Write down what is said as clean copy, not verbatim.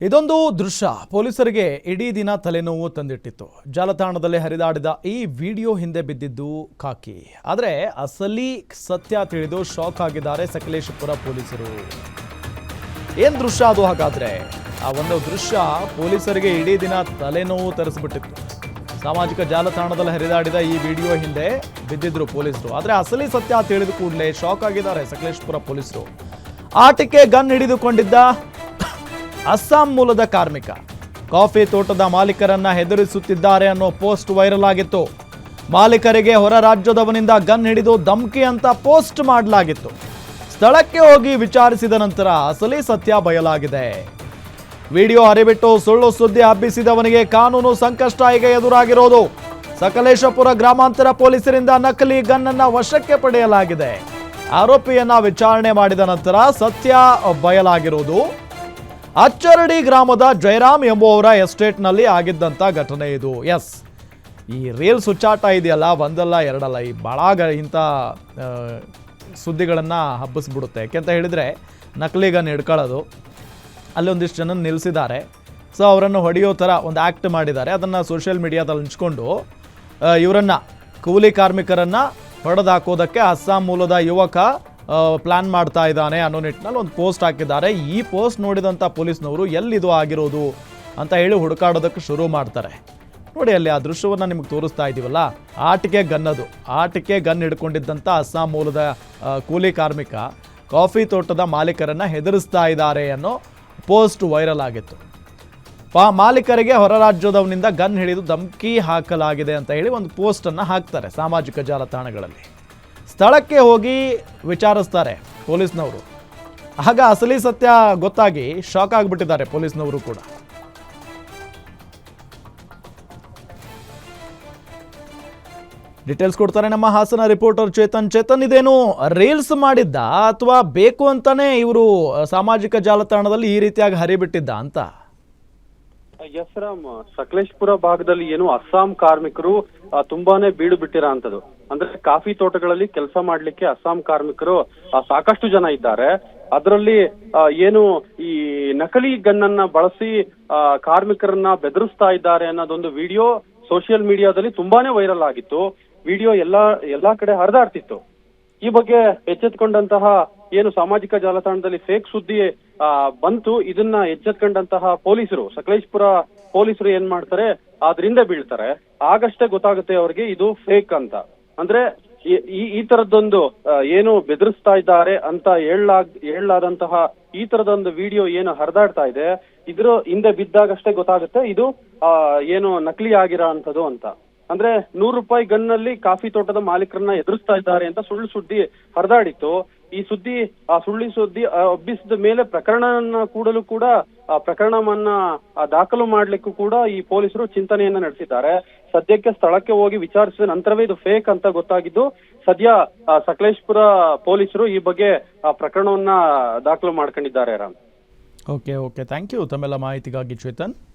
ಇದೊಂದು ದೃಶ್ಯ ಪೊಲೀಸರಿಗೆ ಇಡೀ ದಿನ ತಲೆನೋವು ತಂದಿಟ್ಟಿತ್ತು. ಜಾಲತಾಣದಲ್ಲಿ ಹರಿದಾಡಿದ ಈ ವಿಡಿಯೋ ಹಿಂದೆ ಬಿದ್ದಿದ್ದು ಕಾಕಿ. ಆದರೆ ಅಸಲಿ ಸತ್ಯ ತಿಳಿದು ಶಾಕ್ ಆಗಿದ್ದಾರೆ ಸಕಲೇಶಪುರ ಪೊಲೀಸರು. ಏನ್ ದೃಶ್ಯ ಅದು? ಹಾಗಾದ್ರೆ ಆ ಒಂದು ದೃಶ್ಯ ಪೊಲೀಸರಿಗೆ ಇಡೀ ದಿನ ತಲೆನೋವು ತರಿಸ್ಬಿಟ್ಟಿತ್ತು. ಸಾಮಾಜಿಕ ಜಾಲತಾಣದಲ್ಲಿ ಹರಿದಾಡಿದ ಈ ವಿಡಿಯೋ ಹಿಂದೆ ಬಿದ್ದಿದ್ರು ಪೊಲೀಸರು. ಆದರೆ ಅಸಲಿ ಸತ್ಯ ತಿಳಿದ ಕೂಡಲೇ ಶಾಕ್ ಆಗಿದ್ದಾರೆ ಸಕಲೇಶಪುರ ಪೊಲೀಸರು. ಆಟಿಕೆ ಗನ್ ಹಿಡಿದುಕೊಂಡಿದ್ದ ಅಸ್ಸಾಂ ಮೂಲದ ಕಾರ್ಮಿಕ ಕಾಫಿ ತೋಟದ ಮಾಲೀಕರನ್ನ ಹೆದರಿಸುತ್ತಿದ್ದಾರೆ ಅನ್ನೋ ಪೋಸ್ಟ್ ವೈರಲ್ ಆಗಿತ್ತು. ಮಾಲೀಕರಿಗೆ ಹೊರ ರಾಜ್ಯದವನಿಂದ ಗನ್ ಹಿಡಿದು ಧಮಕಿ ಅಂತ ಪೋಸ್ಟ್ ಮಾಡಲಾಗಿತ್ತು. ಸ್ಥಳಕ್ಕೆ ಹೋಗಿ ವಿಚಾರಿಸಿದ ನಂತರ ಅಸಲಿ ಸತ್ಯ ಬಯಲಾಗಿದೆ. ವಿಡಿಯೋ ಹರಿಬಿಟ್ಟು ಸುಳ್ಳು ಸುದ್ದಿ ಹಬ್ಬಿಸಿದವನಿಗೆ ಕಾನೂನು ಸಂಕಷ್ಟ ಈಗ ಎದುರಾಗಿರೋದು. ಸಕಲೇಶಪುರ ಗ್ರಾಮಾಂತರ ಪೊಲೀಸರಿಂದ ನಕಲಿ ಗನ್ ಅನ್ನ ವಶಕ್ಕೆ ಪಡೆಯಲಾಗಿದೆ. ಆರೋಪಿಯನ್ನ ವಿಚಾರಣೆ ಮಾಡಿದ ನಂತರ ಸತ್ಯ ಬಯಲಾಗಿರುವುದು. ಅಚ್ಚರಡಿ ಗ್ರಾಮದ ಜಯರಾಮ್ ಎಂಬುವವರ ಎಸ್ಟೇಟ್ನಲ್ಲಿ ಆಗಿದ್ದಂಥ ಘಟನೆ ಇದು. ಎಸ್, ಈ ರೀಲ್ಸ್ ಹುಚ್ಚಾಟ ಇದೆಯಲ್ಲ, ಒಂದಲ್ಲ ಎರಡಲ್ಲ, ಈ ಭಾಳ ಇಂಥ ಸುದ್ದಿಗಳನ್ನು ಹಬ್ಬಿಸ್ಬಿಡುತ್ತೆ. ಯಾಕೆಂತ ಹೇಳಿದರೆ ನಕಲಿ ಗನ್ ಹಿಡ್ಕೊಳ್ಳೋದು, ಅಲ್ಲಿ ಒಂದಿಷ್ಟು ಜನ ನಿಲ್ಲಿಸಿದ್ದಾರೆ. ಸೊ ಅವರನ್ನು ಹೊಡೆಯೋ ಥರ ಒಂದು ಆ್ಯಕ್ಟ್ ಮಾಡಿದ್ದಾರೆ. ಅದನ್ನು ಸೋಷಿಯಲ್ ಮೀಡಿಯಾದಲ್ಲಿ ಹಂಚ್ಕೊಂಡು ಇವರನ್ನು ಕೂಲಿ ಕಾರ್ಮಿಕರನ್ನು ಹೊಡೆದಾಕೋದಕ್ಕೆ ಅಸ್ಸಾಂ ಮೂಲದ ಯುವಕ ಪ್ಲಾನ್ ಮಾಡ್ತಾ ಇದ್ದಾನೆ ಅನ್ನೋ ನಿಟ್ಟಿನಲ್ಲಿ ಒಂದು ಪೋಸ್ಟ್ ಹಾಕಿದ್ದಾರೆ. ಈ ಪೋಸ್ಟ್ ನೋಡಿದಂಥ ಪೊಲೀಸ್ನವರು ಎಲ್ಲಿದು ಆಗಿರೋದು ಅಂತ ಹೇಳಿ ಹುಡುಕಾಡೋದಕ್ಕೆ ಶುರು ಮಾಡ್ತಾರೆ. ನೋಡಿ, ಅಲ್ಲಿ ಆ ದೃಶ್ಯವನ್ನು ನಿಮಗೆ ತೋರಿಸ್ತಾ ಇದ್ದೀವಲ್ಲ, ಆಟಿಕೆ ಗನ್ನದು. ಆಟಿಕೆ ಗನ್ ಹಿಡ್ಕೊಂಡಿದ್ದಂಥ ಅಸ್ಸಾಂ ಮೂಲದ ಕೂಲಿ ಕಾರ್ಮಿಕ ಕಾಫಿ ತೋಟದ ಮಾಲೀಕರನ್ನು ಹೆದರಿಸ್ತಾ ಇದ್ದಾರೆ ಅನ್ನೋ ಪೋಸ್ಟ್ ವೈರಲ್ ಆಗಿತ್ತು. ಮಾಲೀಕರಿಗೆ ಹೊರ ರಾಜ್ಯದವನಿಂದ ಗನ್ ಹಿಡಿದು ಧಮಕಿ ಹಾಕಲಾಗಿದೆ ಅಂತ ಹೇಳಿ ಒಂದು ಪೋಸ್ಟನ್ನು ಹಾಕ್ತಾರೆ ಸಾಮಾಜಿಕ ಜಾಲತಾಣಗಳಲ್ಲಿ. ಸ್ಥಳಕ್ಕೆ ಹೋಗಿ ವಿಚಾರಿಸ್ತಾರೆ ಪೊಲೀಸ್ನವರು. ಆಗ ಅಸಲಿ ಸತ್ಯ ಗೊತ್ತಾಗಿ ಶಾಕ್ ಆಗಿಬಿಟ್ಟಿದ್ದಾರೆ ಪೊಲೀಸ್ನವರು ಕೂಡ. ಡೀಟೇಲ್ಸ್ ಕೊಡ್ತಾರೆ ನಮ್ಮ ಹಾಸನ ರಿಪೋರ್ಟರ್ ಚೇತನ್. ಇದೇನು ರೀಲ್ಸ್ ಮಾಡಿದ್ದ ಅಥವಾ ಬೇಕು ಅಂತಾನೆ ಇವರು ಸಾಮಾಜಿಕ ಜಾಲತಾಣದಲ್ಲಿ ಈ ರೀತಿಯಾಗಿ ಹರಿಬಿಟ್ಟಿದ್ದ ಅಂತ? ಎಸ್ ರಾಮ್, ಸಕಲೇಶಪುರ ಭಾಗದಲ್ಲಿ ಏನು ಅಸ್ಸಾಂ ಕಾರ್ಮಿಕರು ತುಂಬಾನೇ ಬೀಡು ಬಿಟ್ಟಿರೋ ಅಂತದ್ದು. ಅಂದ್ರೆ ಕಾಫಿ ತೋಟಗಳಲ್ಲಿ ಕೆಲಸ ಮಾಡ್ಲಿಕ್ಕೆ ಅಸ್ಸಾಂ ಕಾರ್ಮಿಕರು ಸಾಕಷ್ಟು ಜನ ಇದ್ದಾರೆ. ಅದರಲ್ಲಿ ಏನು ಈ ನಕಲಿ ಗನ್ನನ್ನ ಬಳಸಿ ಕಾರ್ಮಿಕರನ್ನ ಬೆದರಿಸ್ತಾ ಇದ್ದಾರೆ ಅನ್ನೋದೊಂದು ವಿಡಿಯೋ ಸೋಷಿಯಲ್ ಮೀಡಿಯಾದಲ್ಲಿ ತುಂಬಾನೇ ವೈರಲ್ ಆಗಿತ್ತು. ವಿಡಿಯೋ ಎಲ್ಲಾ ಕಡೆ ಹರಿದಾಡ್ತಿತ್ತು. ಈ ಬಗ್ಗೆ ಎಚ್ಚೆತ್ಕೊಂಡಂತಹ ಏನು ಸಾಮಾಜಿಕ ಜಾಲತಾಣದಲ್ಲಿ ಫೇಕ್ ಸುದ್ದಿ ಬಂತು, ಇದನ್ನ ಎಚ್ಚೆತ್ಕೊಂಡಂತಹ ಪೊಲೀಸರು, ಸಕಲೇಶಪುರ ಪೊಲೀಸರು ಏನ್ ಮಾಡ್ತಾರೆ, ಅದರಿಂದ ಬೀಳ್ತಾರೆ. ಆಗಷ್ಟೇ ಗೊತ್ತಾಗುತ್ತೆ ಅವ್ರಿಗೆ ಇದು ಫೇಕ್ ಅಂತ. ಅಂದ್ರೆ ಈ ತರದೊಂದು ಏನು ಬೆದರಿಸ್ತಾ ಇದ್ದಾರೆ ಅಂತ ಹೇಳಲಾದಂತಹ ಈ ತರದೊಂದು ವಿಡಿಯೋ ಏನು ಹರಿದಾಡ್ತಾ ಇದೆ, ಇದ್ರ ಹಿಂದೆ ಬಿದ್ದಾಗಷ್ಟೇ ಗೊತ್ತಾಗುತ್ತೆ ಇದು ಏನು ನಕಲಿ ಆಗಿರೋ ಅಂತದ್ದು ಅಂತ. ಅಂದ್ರೆ ₹100 ಗನ್ನಲ್ಲಿ ಕಾಫಿ ತೋಟದ ಮಾಲೀಕರನ್ನ ಎದುರಿಸ್ತಾ ಇದ್ದಾರೆ ಅಂತ ಸುಳ್ಳು ಸುದ್ದಿ ಹರಿದಾಡಿತ್ತು. ಈ ಸುದ್ದಿ ಸುಳ್ಳು ಸುದ್ದಿ ಹಬ್ಬಿಸಿದ ಮೇಲೆ ಪ್ರಕರಣವನ್ನ ದಾಖಲು ಮಾಡ್ಲಿಕ್ಕೂ ಕೂಡ ಈ ಪೊಲೀಸರು ಚಿಂತನೆಯನ್ನ ನಡೆಸಿದ್ದಾರೆ. ಸದ್ಯಕ್ಕೆ ಸ್ಥಳಕ್ಕೆ ಹೋಗಿ ವಿಚಾರಿಸಿದ ನಂತರವೇ ಇದು ಫೇಕ್ ಅಂತ ಗೊತ್ತಾಗಿದ್ದು, ಸದ್ಯ ಸಕಲೇಶಪುರ ಪೊಲೀಸರು ಈ ಬಗ್ಗೆ ಪ್ರಕರಣವನ್ನ ದಾಖಲು ಮಾಡ್ಕೊಂಡಿದ್ದಾರೆ. ರಾಮ್, ಓಕೆ, ಥ್ಯಾಂಕ್ ಯು ತಮ್ಮೆಲ್ಲ ಮಾಹಿತಿಗಾಗಿ ಚೇತನ್.